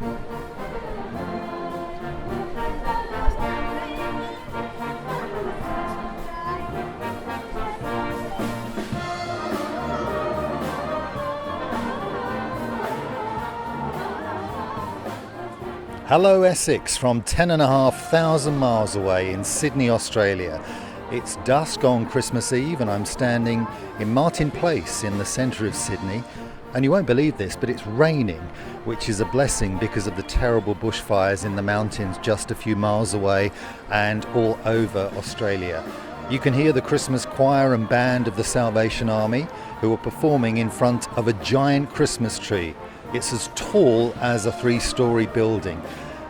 Hello Essex from 10,500 miles away in Sydney, Australia. It's dusk on Christmas Eve and I'm standing in Martin Place in the centre of Sydney. And you won't believe this, but it's raining, which is a blessing because of the terrible bushfires in the mountains just a few miles away and all over Australia. You can hear the Christmas choir and band of the Salvation Army who are performing in front of a giant Christmas tree. It's as tall as a 3-story building.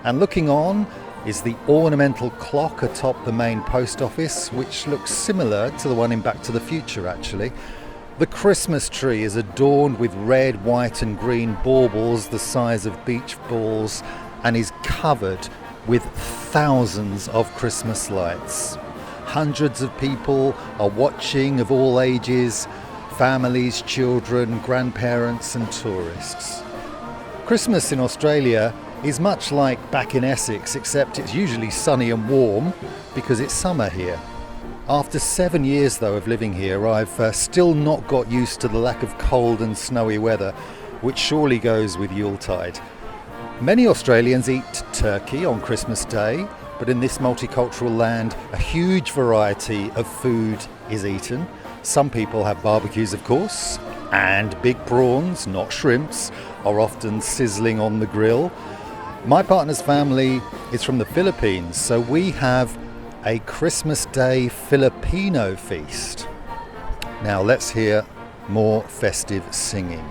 And looking on is the ornamental clock atop the main post office, which looks similar to the one in Back to the Future actually. The Christmas tree is adorned with red, white and green baubles the size of beach balls and is covered with thousands of Christmas lights. Hundreds of people are watching of all ages, families, children, grandparents and tourists. Christmas in Australia is much like back in Essex, except it's usually sunny and warm because it's summer here. After 7 years though of living here, I've still not got used to the lack of cold and snowy weather, which surely goes with Yuletide. Many Australians eat turkey on Christmas Day, but in this multicultural land, a huge variety of food is eaten. Some people have barbecues, of course, and big prawns, not shrimps, are often sizzling on the grill. My partner's family is from the Philippines, so we have a Christmas Day Filipino feast. Now let's hear more festive singing.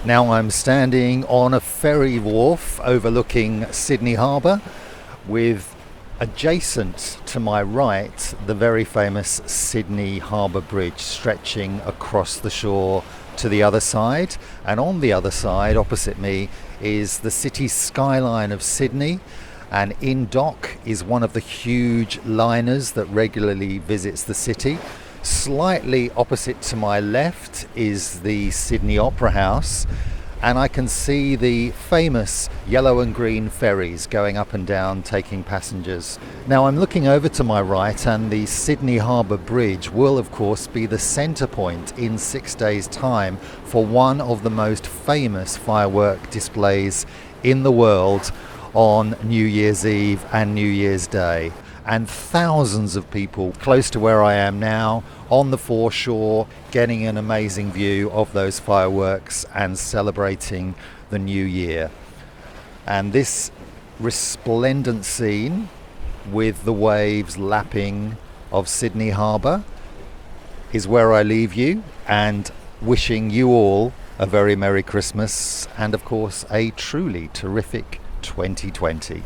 Now I'm standing on a ferry wharf overlooking Sydney Harbour with adjacent to my right the very famous Sydney Harbour Bridge stretching across the shore to the other side, and on the other side opposite me is the city skyline of Sydney, and in dock is one of the huge liners that regularly visits the city. Slightly opposite to my left is the Sydney Opera House, and I can see the famous yellow and green ferries going up and down taking passengers. Now I'm looking over to my right, and the Sydney Harbour Bridge will of course be the centre point in 6 days' time for one of the most famous firework displays in the world on New Year's Eve and New Year's Day. And thousands of people close to where I am now on the foreshore getting an amazing view of those fireworks and celebrating the new year. And this resplendent scene with the waves lapping of Sydney Harbour is where I leave you, and wishing you all a very Merry Christmas and of course a truly terrific 2020.